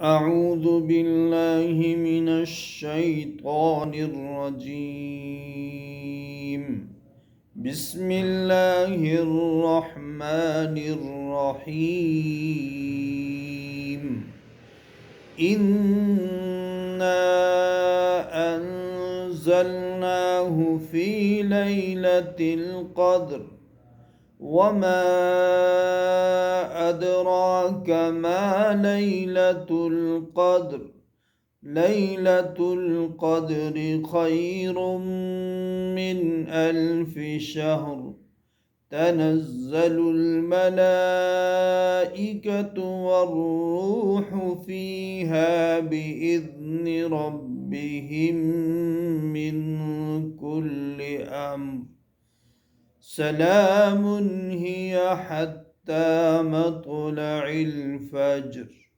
أعوذ بالله من الشيطان الرجيم. بسم الله الرحمن الرحيم. إنا أنزلناه في ليلة القدر وما أدراك ما ليلة القدر. ليلة القدر خير من 1000 شهر. تنزل الملائكة والروح فيها بإذن ربهم من كل أمر. سلام هي حتى مطلع الفجر.